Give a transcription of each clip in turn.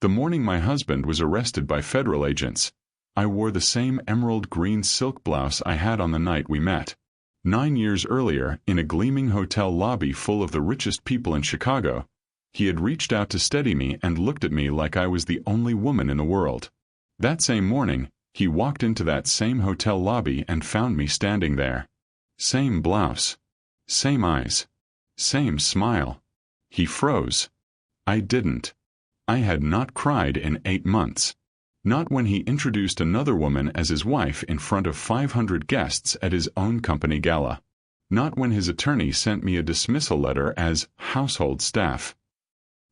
The morning my husband was arrested by federal agents, I wore the same emerald green silk blouse I had on the night we met. 9 years earlier, in a gleaming hotel lobby full of the richest people in Chicago, he had reached out to steady me and looked at me like I was the only woman in the world. That same morning, he walked into that same hotel lobby and found me standing there. Same blouse. Same eyes. Same smile. He froze. I didn't. I had not cried in 8 months. Not when he introduced another woman as his wife in front of 500 guests at his own company gala. Not when his attorney sent me a dismissal letter as household staff.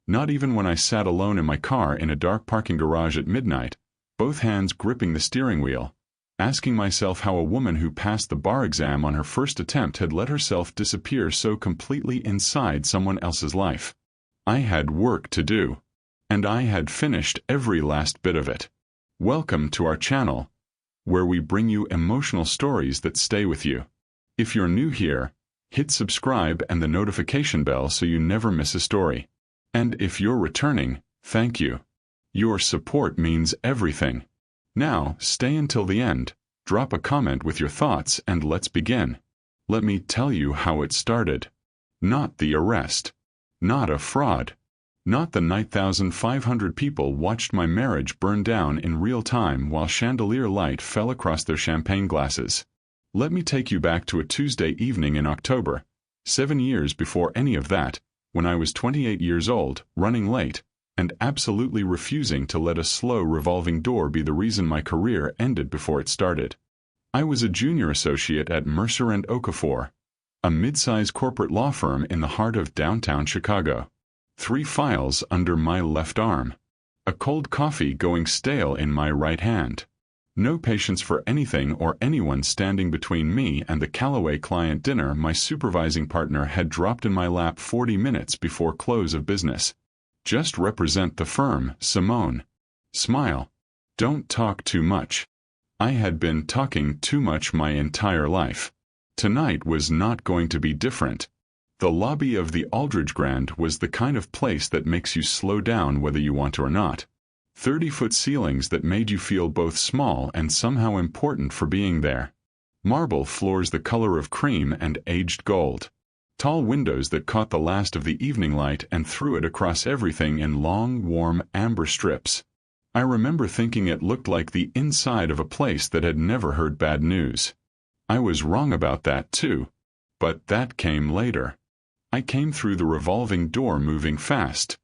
Not even when I sat alone in my car in a dark parking garage at midnight, both hands gripping the steering wheel, asking myself how a woman who passed the bar exam on her first attempt had let herself disappear so completely inside someone else's life. I had work to do, and I had finished every last bit of it. Welcome to our channel, where we bring you emotional stories that stay with you. If you're new here, hit subscribe and the notification bell so you never miss a story. And if you're returning, thank you. Your support means everything. Now, stay until the end, drop a comment with your thoughts, and let's begin. Let me tell you how it started. Not the arrest. Not a fraud. Not the night 1,500 people watched my marriage burn down in real time while chandelier light fell across their champagne glasses. Let me take you back to a Tuesday evening in October, 7 years before any of that, when I was 28 years old, running late, and absolutely refusing to let a slow revolving door be the reason my career ended before it started. I was a junior associate at Mercer & Okafor, a mid-size corporate law firm in the heart of downtown Chicago. 3 files under my left arm. A cold coffee going stale in my right hand. No patience for anything or anyone standing between me and the Callaway client dinner my supervising partner had dropped in my lap 40 minutes before close of business. Just represent the firm, Simone. Smile. Don't talk too much. I had been talking too much my entire life. Tonight was not going to be different. The lobby of the Aldridge Grand was the kind of place that makes you slow down whether you want to or not. 30-foot ceilings that made you feel both small and somehow important for being there. Marble floors the color of cream and aged gold. Tall windows that caught the last of the evening light and threw it across everything in long, warm, amber strips. I remember thinking it looked like the inside of a place that had never heard bad news. I was wrong about that too. But that came later. I came through the revolving door moving fast.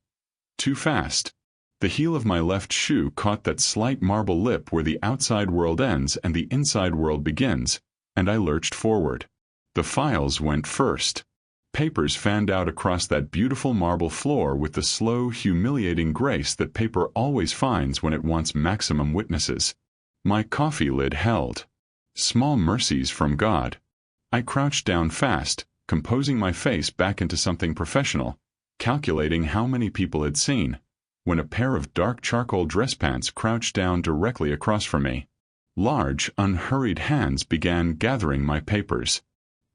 Too fast. The heel of my left shoe caught that slight marble lip where the outside world ends and the inside world begins, and I lurched forward. The files went first. Papers fanned out across that beautiful marble floor with the slow, humiliating grace that paper always finds when it wants maximum witnesses. My coffee lid held. Small mercies from God. I crouched down fast, composing my face back into something professional, calculating how many people had seen, when a pair of dark charcoal dress pants crouched down directly across from me. Large, unhurried hands began gathering my papers.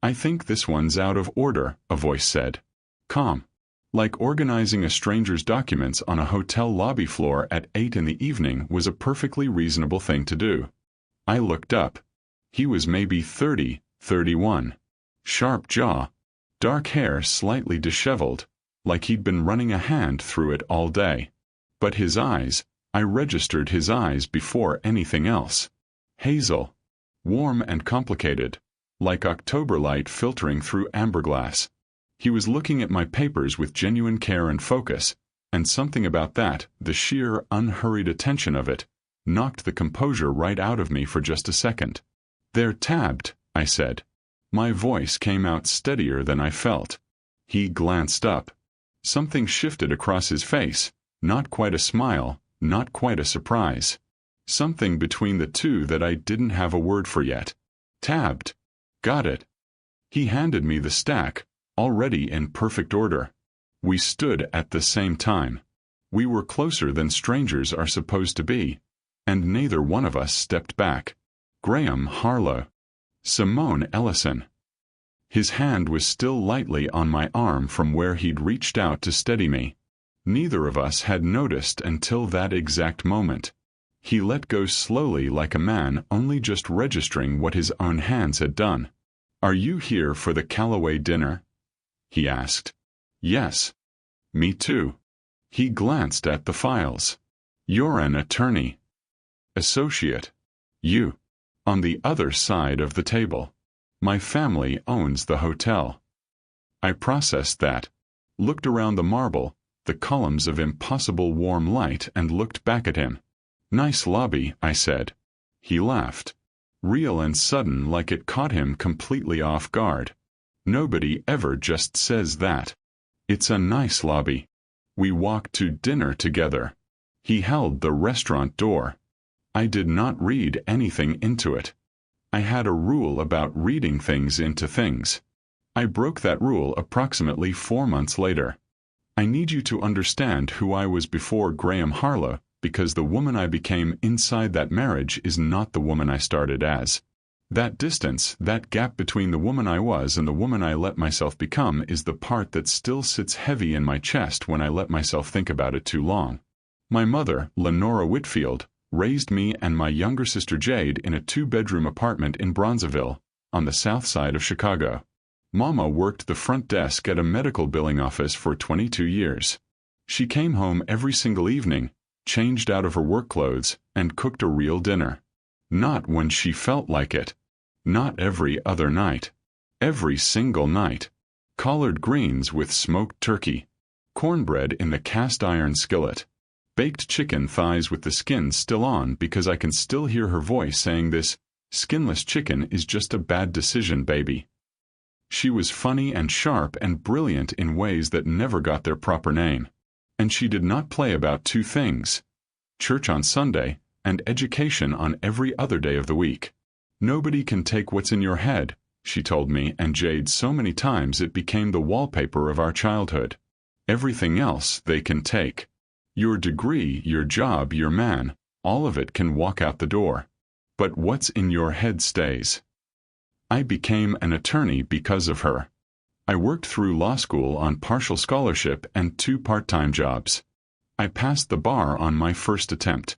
I think this one's out of order, a voice said. Calm. Like organizing a stranger's documents on a hotel lobby floor at 8 in the evening was a perfectly reasonable thing to do. I looked up. He was maybe 30, 31. Sharp jaw. Dark hair slightly disheveled, like he'd been running a hand through it all day. But his eyes, I registered his eyes before anything else. Hazel. Warm and complicated, like October light filtering through amber glass. He was looking at my papers with genuine care and focus, and something about that, the sheer, unhurried attention of it, knocked the composure right out of me for just a second. They're tabbed, I said. My voice came out steadier than I felt. He glanced up. Something shifted across his face, not quite a smile, not quite a surprise. Something between the two that I didn't have a word for yet. Tabbed. Got it. He handed me the stack, already in perfect order. We stood at the same time. We were closer than strangers are supposed to be, and neither one of us stepped back. Graham Harlow. Simone Ellison. His hand was still lightly on my arm from where he'd reached out to steady me. Neither of us had noticed until that exact moment. He let go slowly like a man only just registering what his own hands had done. "Are you here for the Callaway dinner?" he asked. "Yes." "Me too." He glanced at the files. "You're an attorney." "Associate." "You." On the other side of the table. "My family owns the hotel." I processed that, looked around the marble, the columns of impossible warm light, and looked back at him. "Nice lobby," I said. He laughed. Real and sudden, like it caught him completely off guard. Nobody ever just says that. "It's a nice lobby." We walked to dinner together. He held the restaurant door. I did not read anything into it. I had a rule about reading things into things. I broke that rule approximately 4 months later. I need you to understand who I was before Graham Harlow, because the woman I became inside that marriage is not the woman I started as. That distance, that gap between the woman I was and the woman I let myself become, is the part that still sits heavy in my chest when I let myself think about it too long. My mother, Lenora Whitfield, raised me and my younger sister Jade in a 2-bedroom apartment in Bronzeville, on the south side of Chicago. Mama worked the front desk at a medical billing office for 22 years. She came home every single evening, changed out of her work clothes, and cooked a real dinner. Not when she felt like it. Not every other night. Every single night. Collard greens with smoked turkey. Cornbread in the cast-iron skillet. Baked chicken thighs with the skin still on, because I can still hear her voice saying this, "Skinless chicken is just a bad decision, baby." She was funny and sharp and brilliant in ways that never got their proper name. And she did not play about 2 things: church on Sunday and education on every other day of the week. "Nobody can take what's in your head," she told me and Jade so many times it became the wallpaper of our childhood. "Everything else they can take. Your degree, your job, your man, all of it can walk out the door. But what's in your head stays." I became an attorney because of her. I worked through law school on partial scholarship and 2 part-time jobs. I passed the bar on my first attempt.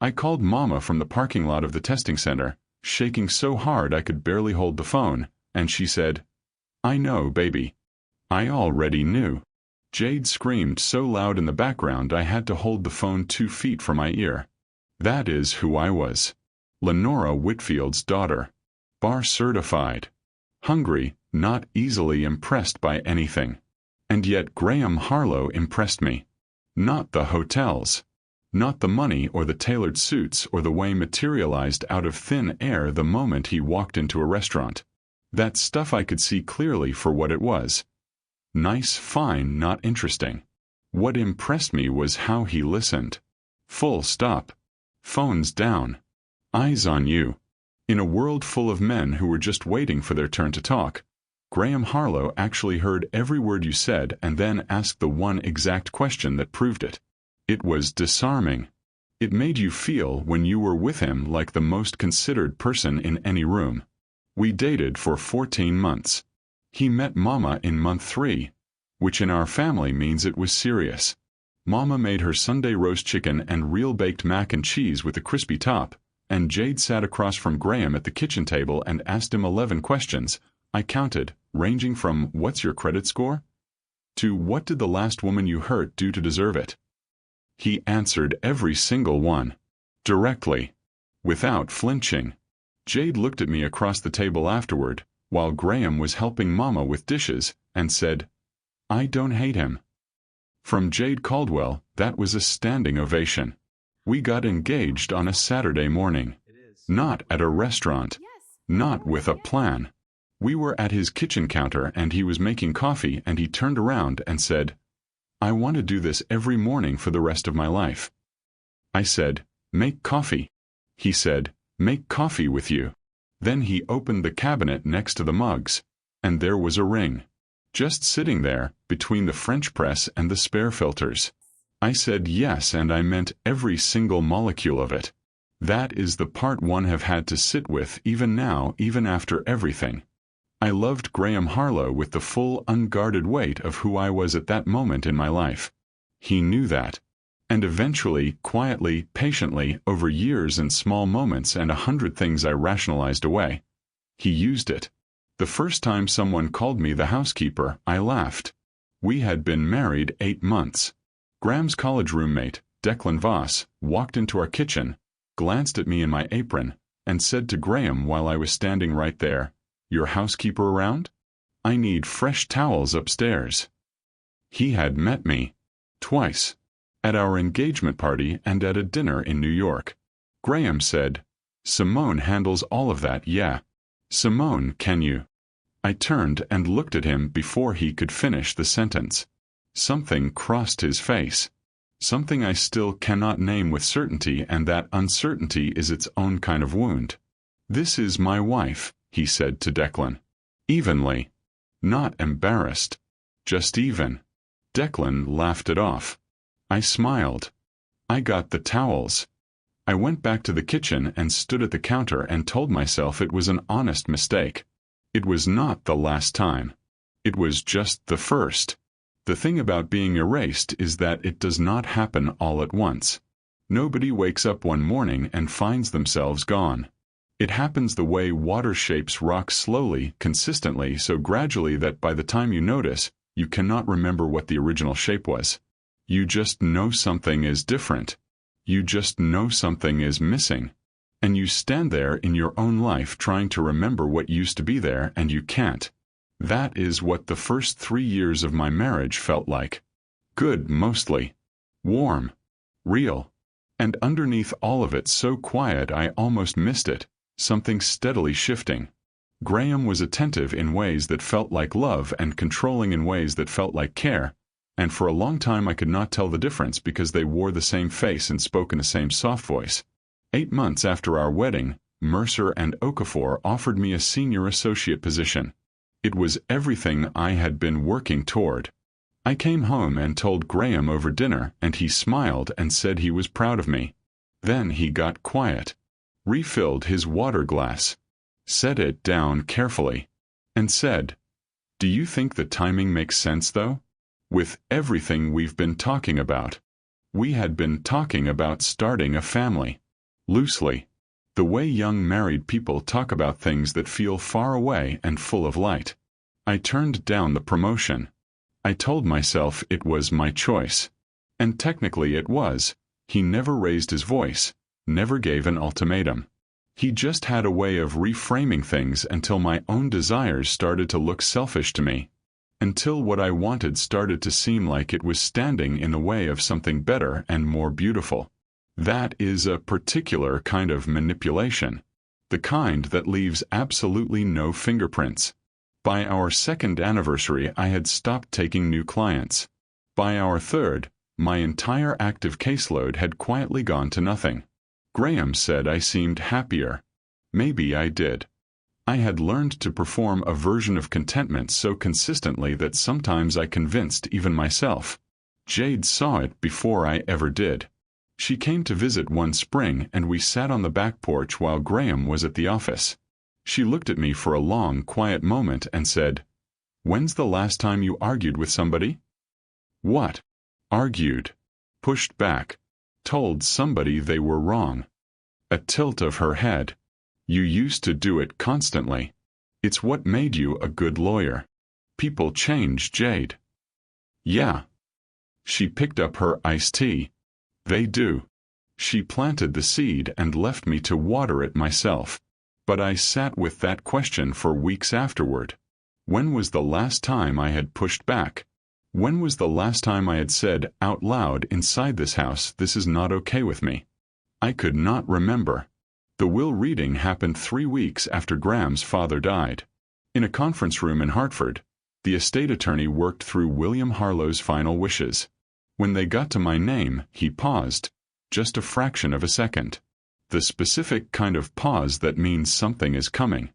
I called Mama from the parking lot of the testing center, shaking so hard I could barely hold the phone, and she said, "I know, baby." I already knew. Jade screamed so loud in the background I had to hold the phone 2 feet from my ear. That is who I was. Lenora Whitfield's daughter. Bar certified. Hungry, not easily impressed by anything. And yet Graham Harlow impressed me. Not the hotels. Not the money or the tailored suits or the way materialized out of thin air the moment he walked into a restaurant. That stuff I could see clearly for what it was. Nice, fine, not interesting. What impressed me was how he listened. Full stop. Phones down. Eyes on you. In a world full of men who were just waiting for their turn to talk, Graham Harlow actually heard every word you said and then asked the one exact question that proved it. It was disarming. It made you feel, when you were with him, like the most considered person in any room. We dated for 14 months. He met Mama in month 3, which in our family means it was serious. Mama made her Sunday roast chicken and real baked mac and cheese with a crispy top, and Jade sat across from Graham at the kitchen table and asked him 11 questions, I counted, ranging from "What's your credit score?" to "What did the last woman you hurt do to deserve it?" He answered every single one. Directly. Without flinching. Jade looked at me across the table afterward, while Graham was helping Mama with dishes, and said, "I don't hate him." From Jade Caldwell, that was a standing ovation. We got engaged on a Saturday morning. Not at a restaurant. Not with a plan. We were at his kitchen counter and he was making coffee and he turned around and said, "I want to do this every morning for the rest of my life." I said, "Make coffee." He said, "Make coffee with you." Then he opened the cabinet next to the mugs, and there was a ring. Just sitting there, between the French press and the spare filters. I said yes, and I meant every single molecule of it. That is the part one have had to sit with even now, even after everything. I loved Graham Harlow with the full, unguarded weight of who I was at that moment in my life. He knew that. And eventually, quietly, patiently, over years and small moments and 100 things I rationalized away, he used it. The first time someone called me the housekeeper, I laughed. We had been married 8 months. Graham's college roommate, Declan Voss, walked into our kitchen, glanced at me in my apron, and said to Graham while I was standing right there, "Your housekeeper around? I need fresh towels upstairs." He had met me. Twice. At our engagement party and at a dinner in New York. Graham said, "Simone handles all of that, yeah. Simone, can you?" I turned and looked at him before he could finish the sentence. Something crossed his face. Something I still cannot name with certainty, and that uncertainty is its own kind of wound. "This is my wife," he said to Declan. Evenly. Not embarrassed. Just even. Declan laughed it off. I smiled. I got the towels. I went back to the kitchen and stood at the counter and told myself it was an honest mistake. It was not the last time. It was just the first. The thing about being erased is that it does not happen all at once. Nobody wakes up one morning and finds themselves gone. It happens the way water shapes rocks slowly, consistently, so gradually that by the time you notice, you cannot remember what the original shape was. You just know something is different. You just know something is missing. And you stand there in your own life trying to remember what used to be there, and you can't. That is what the first 3 years of my marriage felt like. Good, mostly. Warm. Real. And underneath all of it so quiet I almost missed it, something steadily shifting. Graham was attentive in ways that felt like love and controlling in ways that felt like care, and for a long time I could not tell the difference because they wore the same face and spoke in the same soft voice. 8 months after our wedding, Mercer and Okafor offered me a senior associate position. It was everything I had been working toward. I came home and told Graham over dinner, and he smiled and said he was proud of me. Then he got quiet, refilled his water glass, set it down carefully, and said, "Do you think the timing makes sense, though? With everything we've been talking about." We had been talking about starting a family. Loosely. The way young married people talk about things that feel far away and full of light. I turned down the promotion. I told myself it was my choice. And technically it was. He never raised his voice, never gave an ultimatum. He just had a way of reframing things until my own desires started to look selfish to me. Until what I wanted started to seem like it was standing in the way of something better and more beautiful. That is a particular kind of manipulation. The kind that leaves absolutely no fingerprints. By our 2nd anniversary, I had stopped taking new clients. By our 3rd, my entire active caseload had quietly gone to nothing. Graham said I seemed happier. Maybe I did. I had learned to perform a version of contentment so consistently that sometimes I convinced even myself. Jade saw it before I ever did. She came to visit one spring and we sat on the back porch while Graham was at the office. She looked at me for a long, quiet moment and said, "When's the last time you argued with somebody?" What? Argued. Pushed back. Told somebody they were wrong. A tilt of her head. You used to do it constantly. It's what made you a good lawyer. People change, Jade. Yeah. She picked up her iced tea. They do. She planted the seed and left me to water it myself. But I sat with that question for weeks afterward. When was the last time I had pushed back? When was the last time I had said out loud inside this house, "This is not okay with me"? I could not remember. The will reading happened 3 weeks after Graham's father died. In a conference room in Hartford, the estate attorney worked through William Harlow's final wishes. When they got to my name, he paused, just a fraction of a second. The specific kind of pause that means something is coming.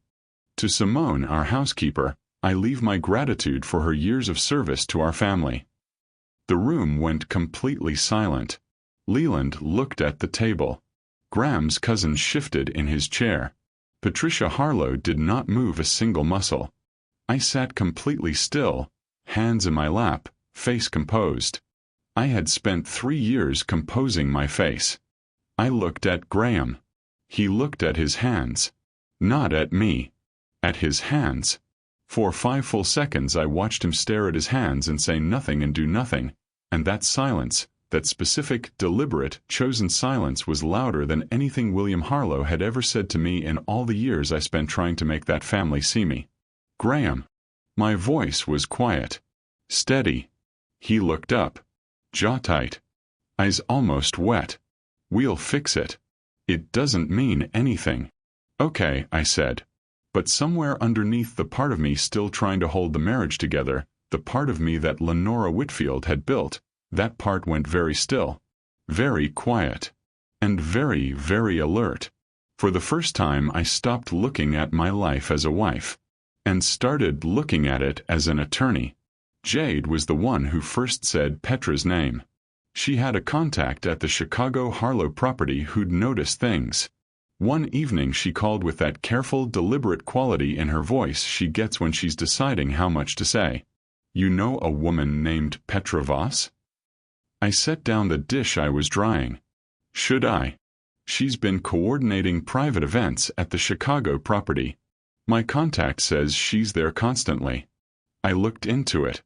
To Simone, our housekeeper, I leave my gratitude for her years of service to our family. The room went completely silent. Leland looked at the table. Graham's cousin shifted in his chair. Patricia Harlow did not move a single muscle. I sat completely still, hands in my lap, face composed. I had spent 3 years composing my face. I looked at Graham. He looked at his hands. Not at me. At his hands. For 5 full seconds I watched him stare at his hands and say nothing and do nothing, and that silence, that specific, deliberate, chosen silence was louder than anything William Harlow had ever said to me in all the years I spent trying to make that family see me. Graham. My voice was quiet. Steady. He looked up. Jaw tight. Eyes almost wet. We'll fix it. It doesn't mean anything. Okay, I said. But somewhere underneath the part of me still trying to hold the marriage together, the part of me that Lenora Whitfield had built, that part went very still, very quiet, and very, very alert. For the first time I stopped looking at my life as a wife, and started looking at it as an attorney. Jade was the one who first said Petra's name. She had a contact at the Chicago Harlow property who'd noticed things. One evening she called with that careful, deliberate quality in her voice she gets when she's deciding how much to say. You know a woman named Petra Voss? I set down the dish I was drying. Should I? She's been coordinating private events at the Chicago property. My contact says she's there constantly. I looked into it.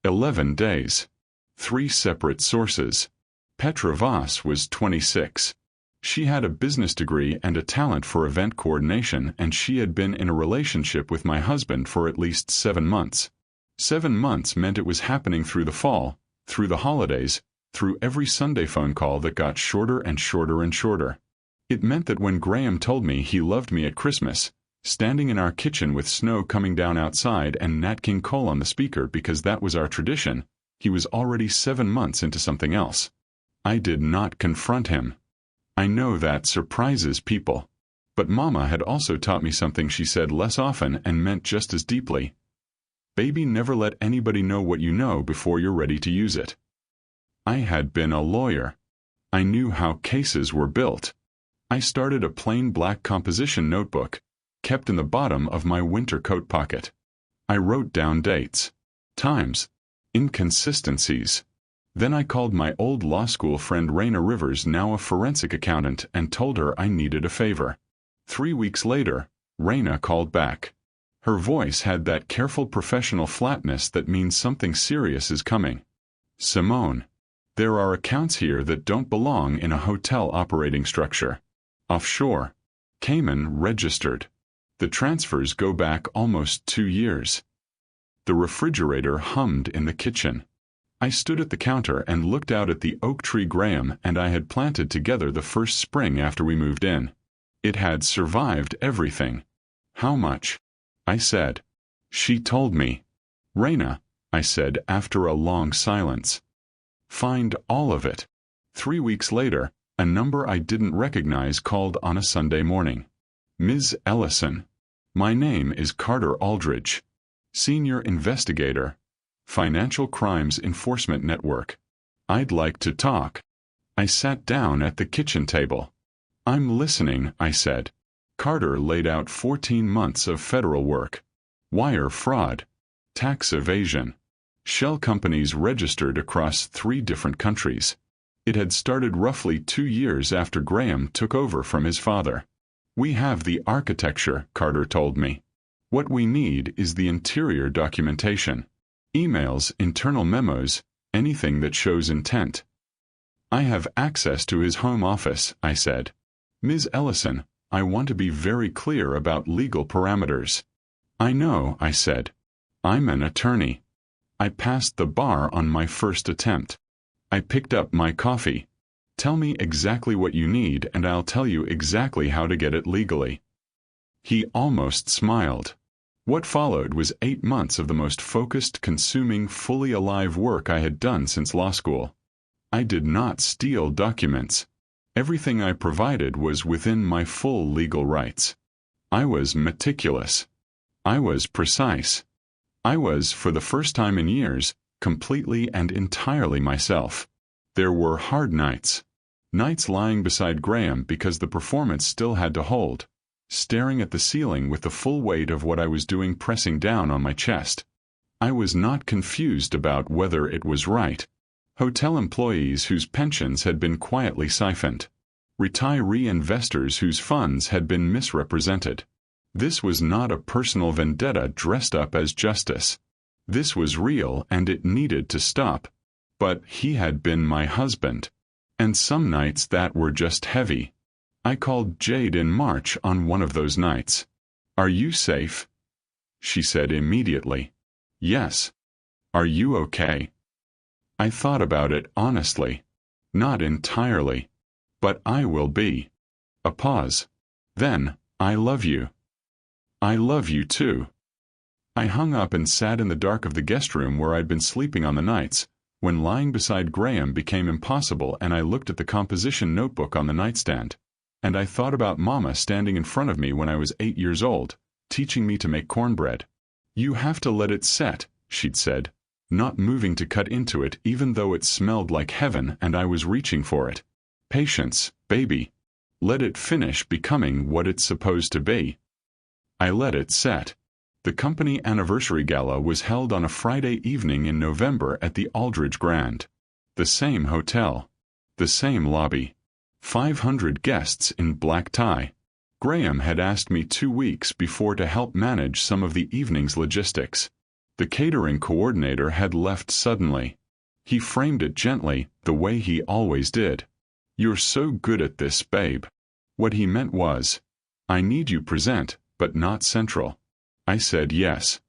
11 days. 3 separate sources. Petra Voss was 26. She had a business degree and a talent for event coordination, and she had been in a relationship with my husband for at least 7 months. 7 months meant it was happening through the fall, through the holidays, through every Sunday phone call that got shorter and shorter and shorter. It meant that when Graham told me he loved me at Christmas, standing in our kitchen with snow coming down outside and Nat King Cole on the speaker because that was our tradition, he was already 7 months into something else. I did not confront him. I know that surprises people. But Mama had also taught me something she said less often and meant just as deeply. Baby, never let anybody know what you know before you're ready to use it. I had been a lawyer. I knew how cases were built. I started a plain black composition notebook, kept in the bottom of my winter coat pocket. I wrote down dates, times, inconsistencies. Then I called my old law school friend Raina Rivers, now a forensic accountant, and told her I needed a favor. 3 weeks later, Raina called back. Her voice had that careful professional flatness that means something serious is coming. Simone, there are accounts here that don't belong in a hotel operating structure. Offshore. Cayman registered. The transfers go back almost 2 years. The refrigerator hummed in the kitchen. I stood at the counter and looked out at the oak tree Graham and I had planted together the first spring after we moved in. It had survived everything. How much? I said. She told me. Raina, I said after a long silence. Find all of it. 3 weeks later, a number I didn't recognize called on a Sunday morning. Ms. Ellison. My name is Carter Aldridge. Senior Investigator. Financial Crimes Enforcement Network. I'd like to talk. I sat down at the kitchen table. I'm listening, I said. Carter laid out 14 months of federal work. Wire fraud. Tax evasion. Shell companies registered across 3 different countries. It had started roughly 2 years after Graham took over from his father. We have the architecture, Carter told me. What we need is the interior documentation. Emails, internal memos, anything that shows intent. I have access to his home office, I said. Ms. Ellison, I want to be very clear about legal parameters. I know, I said. I'm an attorney. I passed the bar on my first attempt. I picked up my coffee. Tell me exactly what you need and I'll tell you exactly how to get it legally. He almost smiled. What followed was 8 months of the most focused, consuming, fully alive work I had done since law school. I did not steal documents. Everything I provided was within my full legal rights. I was meticulous. I was precise. I was, for the first time in years, completely and entirely myself. There were hard nights. Nights lying beside Graham because the performance still had to hold. Staring at the ceiling with the full weight of what I was doing pressing down on my chest. I was not confused about whether it was right. Hotel employees whose pensions had been quietly siphoned. Retiree investors whose funds had been misrepresented. This was not a personal vendetta dressed up as justice. This was real and it needed to stop. But he had been my husband. And some nights that were just heavy. I called Jade in March on one of those nights. "Are you safe?" She said immediately, "Yes." "Are you okay?" I thought about it honestly. Not entirely. "But I will be." A pause. Then, "I love you." "I love you too." I hung up and sat in the dark of the guest room where I'd been sleeping on the nights, when lying beside Graham became impossible, and I looked at the composition notebook on the nightstand. And I thought about Mama standing in front of me when I was 8 years old, teaching me to make cornbread. "You have to let it set," she'd said, not moving to cut into it even though it smelled like heaven and I was reaching for it. "Patience, baby. Let it finish becoming what it's supposed to be." I let it set. The company anniversary gala was held on a Friday evening in November at the Aldridge Grand. The same hotel. The same lobby. 500 guests in black tie. Graham had asked me 2 weeks before to help manage some of the evening's logistics. The catering coordinator had left suddenly. He framed it gently, the way he always did. "You're so good at this, babe." What he meant was, "I need you present, but not central." I said yes.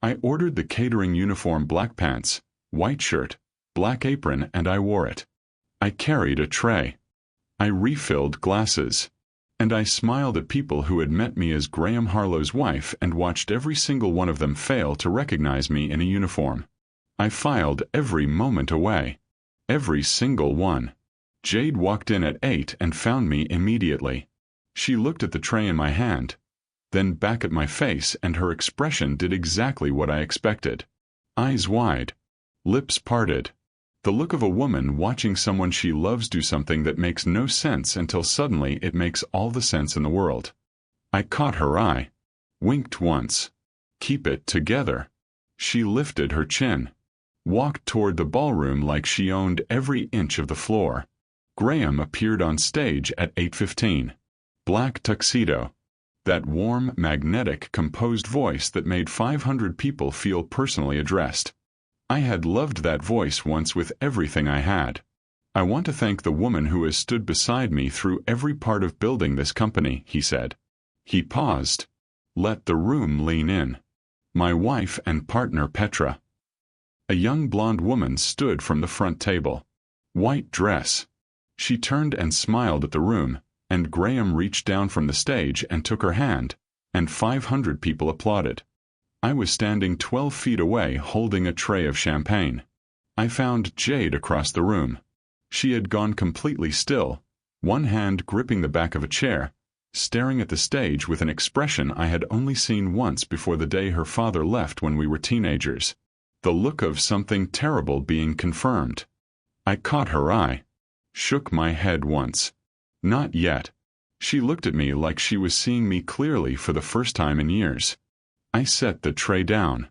I ordered the catering uniform, black pants, white shirt, black apron, and I wore it. I carried a tray. I refilled glasses. And I smiled at people who had met me as Graham Harlow's wife and watched every single one of them fail to recognize me in a uniform. I filed every moment away. Every single one. Jade walked in at 8 and found me immediately. She looked at the tray in my hand, then back at my face, and her expression did exactly what I expected. Eyes wide. Lips parted. The look of a woman watching someone she loves do something that makes no sense until suddenly it makes all the sense in the world. I caught her eye. Winked once. "Keep it together." She lifted her chin. Walked toward the ballroom like she owned every inch of the floor. Graham appeared on stage at 8:15. Black tuxedo. That warm, magnetic, composed voice that made 500 people feel personally addressed. I had loved that voice once with everything I had. "I want to thank the woman who has stood beside me through every part of building this company," he said. He paused. Let the room lean in. "My wife and partner Petra." A young blonde woman stood from the front table. White dress. She turned and smiled at the room, and Graham reached down from the stage and took her hand, and 500 people applauded. I was standing 12 feet away holding a tray of champagne. I found Jade across the room. She had gone completely still, one hand gripping the back of a chair, staring at the stage with an expression I had only seen once before the day her father left when we were teenagers. The look of something terrible being confirmed. I caught her eye. Shook my head once. Not yet. She looked at me like she was seeing me clearly for the first time in years. I set the tray down.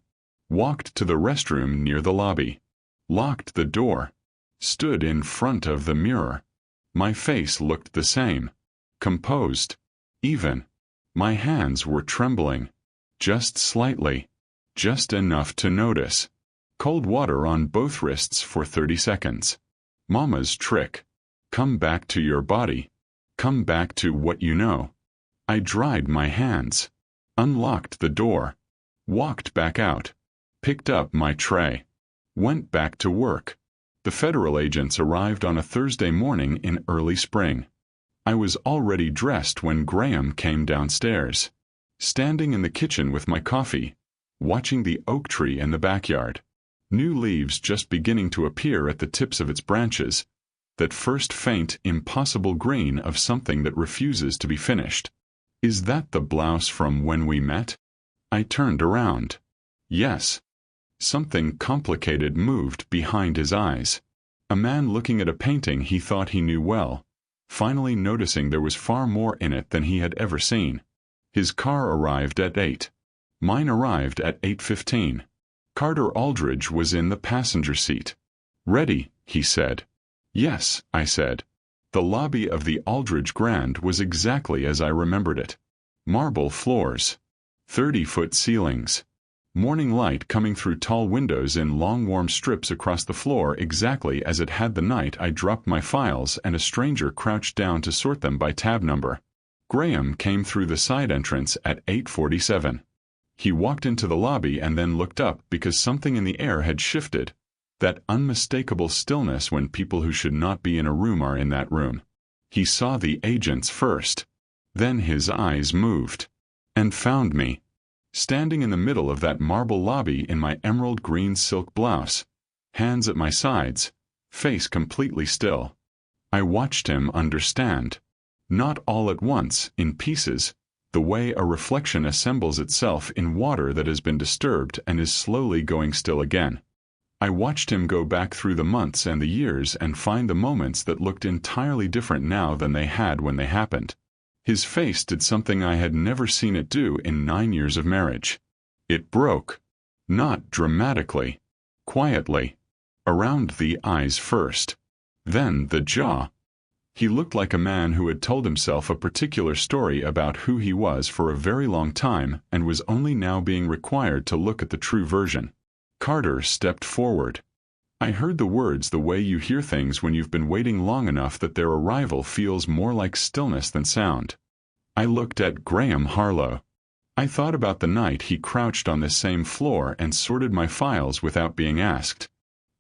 Walked to the restroom near the lobby. Locked the door. Stood in front of the mirror. My face looked the same. Composed. Even. My hands were trembling. Just slightly. Just enough to notice. Cold water on both wrists for 30 seconds. Mama's trick. Come back to your body. Come back to what you know. I dried my hands. Unlocked the door. Walked back out. Picked up my tray. Went back to work. The federal agents arrived on a Thursday morning in early spring. I was already dressed when Graham came downstairs. Standing in the kitchen with my coffee, watching the oak tree in the backyard. New leaves just beginning to appear at the tips of its branches. That first faint, impossible green of something that refuses to be finished. Is that the blouse from when we met? I turned around. Yes. Something complicated moved behind his eyes. A man looking at a painting he thought he knew well, finally noticing there was far more in it than he had ever seen. His car arrived at 8. Mine arrived at 8:15. Carter Aldridge was in the passenger seat. "Ready," he said. Yes, I said. The lobby of the Aldridge Grand was exactly as I remembered it. Marble floors. 30-foot ceilings. Morning light coming through tall windows in long warm strips across the floor exactly as it had the night I dropped my files and a stranger crouched down to sort them by tab number. Graham came through the side entrance at 8:47. He walked into the lobby and then looked up because something in the air had shifted. That unmistakable stillness when people who should not be in a room are in that room. He saw the agents first. Then his eyes moved. And found me. Standing in the middle of that marble lobby in my emerald green silk blouse. Hands at my sides. Face completely still. I watched him understand. Not all at once, in pieces, the way a reflection assembles itself in water that has been disturbed and is slowly going still again. I watched him go back through the months and the years and find the moments that looked entirely different now than they had when they happened. His face did something I had never seen it do in 9 years of marriage. It broke. Not dramatically. Quietly. Around the eyes first. Then the jaw. He looked like a man who had told himself a particular story about who he was for a very long time and was only now being required to look at the true version. Carter stepped forward. I heard the words the way you hear things when you've been waiting long enough that their arrival feels more like stillness than sound. I looked at Graham Harlow. I thought about the night he crouched on this same floor and sorted my files without being asked.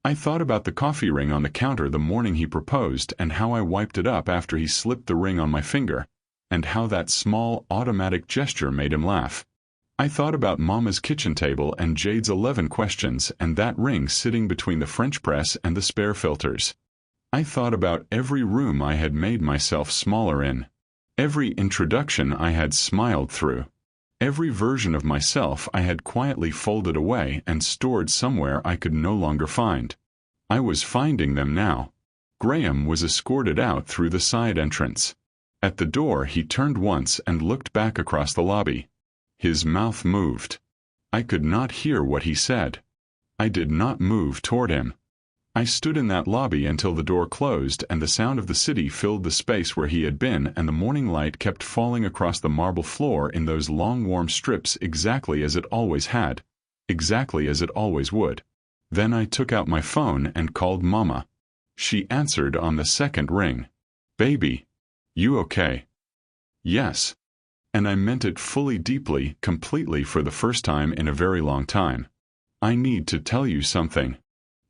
I thought about the coffee ring on the counter the morning he proposed and how I wiped it up after he slipped the ring on my finger, and how that small, automatic gesture made him laugh. I thought about Mama's kitchen table and Jade's 11 questions and that ring sitting between the French press and the spare filters. I thought about every room I had made myself smaller in. Every introduction I had smiled through. Every version of myself I had quietly folded away and stored somewhere I could no longer find. I was finding them now. Graham was escorted out through the side entrance. At the door he turned once and looked back across the lobby. His mouth moved. I could not hear what he said. I did not move toward him. I stood in that lobby until the door closed and the sound of the city filled the space where he had been and the morning light kept falling across the marble floor in those long warm strips exactly as it always had, exactly as it always would. Then I took out my phone and called Mama. She answered on the second ring. Baby, you okay? Yes. And I meant it fully, deeply, completely for the first time in a very long time. I need to tell you something.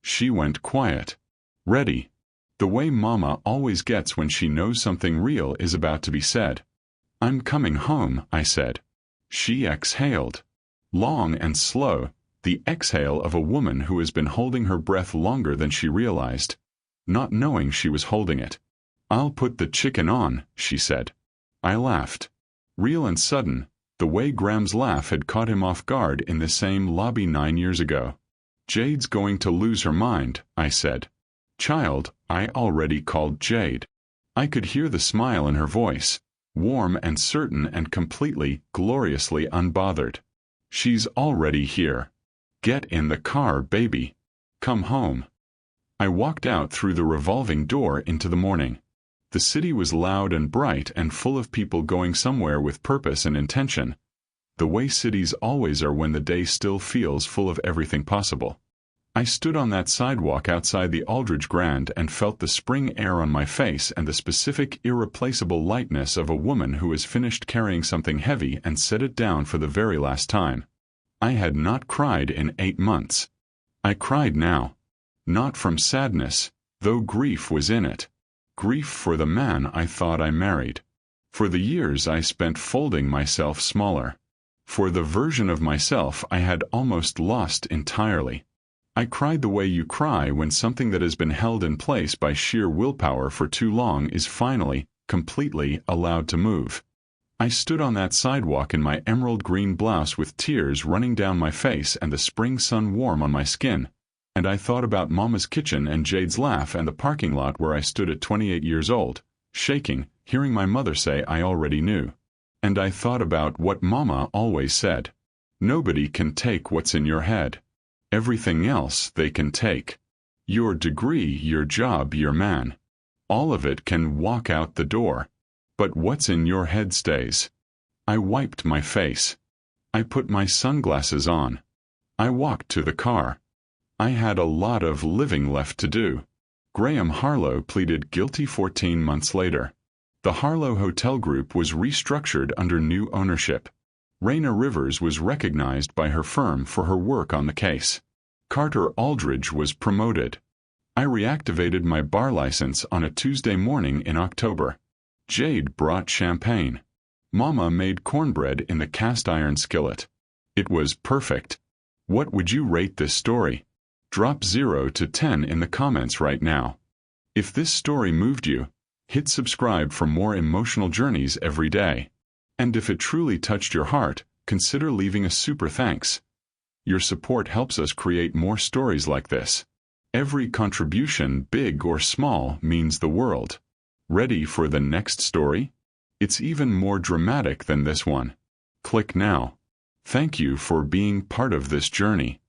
She went quiet. Ready. The way Mama always gets when she knows something real is about to be said. I'm coming home, I said. She exhaled. Long and slow, the exhale of a woman who has been holding her breath longer than she realized, not knowing she was holding it. I'll put the chicken on, she said. I laughed. Real and sudden, the way Graham's laugh had caught him off guard in the same lobby 9 years ago. Jade's going to lose her mind, I said. Child, I already called Jade. I could hear the smile in her voice, warm and certain and completely, gloriously unbothered. She's already here. Get in the car, baby. Come home. I walked out through the revolving door into the morning. The city was loud and bright and full of people going somewhere with purpose and intention, the way cities always are when the day still feels full of everything possible. I stood on that sidewalk outside the Aldridge Grand and felt the spring air on my face and the specific, irreplaceable lightness of a woman who has finished carrying something heavy and set it down for the very last time. I had not cried in 8 months. I cried now. Not from sadness, though grief was in it. Grief for the man I thought I married. For the years I spent folding myself smaller. For the version of myself I had almost lost entirely. I cried the way you cry when something that has been held in place by sheer willpower for too long is finally, completely allowed to move. I stood on that sidewalk in my emerald green blouse with tears running down my face and the spring sun warm on my skin. And I thought about Mama's kitchen and Jade's laugh and the parking lot where I stood at 28 years old, shaking, hearing my mother say I already knew. And I thought about what Mama always said. Nobody can take what's in your head. Everything else they can take. Your degree, your job, your man. All of it can walk out the door. But what's in your head stays. I wiped my face. I put my sunglasses on. I walked to the car. I had a lot of living left to do. Graham Harlow pleaded guilty 14 months later. The Harlow Hotel Group was restructured under new ownership. Raina Rivers was recognized by her firm for her work on the case. Carter Aldridge was promoted. I reactivated my bar license on a Tuesday morning in October. Jade brought champagne. Mama made cornbread in the cast-iron skillet. It was perfect. What would you rate this story? Drop 0 to 10 in the comments right now. If this story moved you, hit subscribe for more emotional journeys every day. And if it truly touched your heart, consider leaving a super thanks. Your support helps us create more stories like this. Every contribution, big or small, means the world. Ready for the next story? It's even more dramatic than this one. Click now. Thank you for being part of this journey.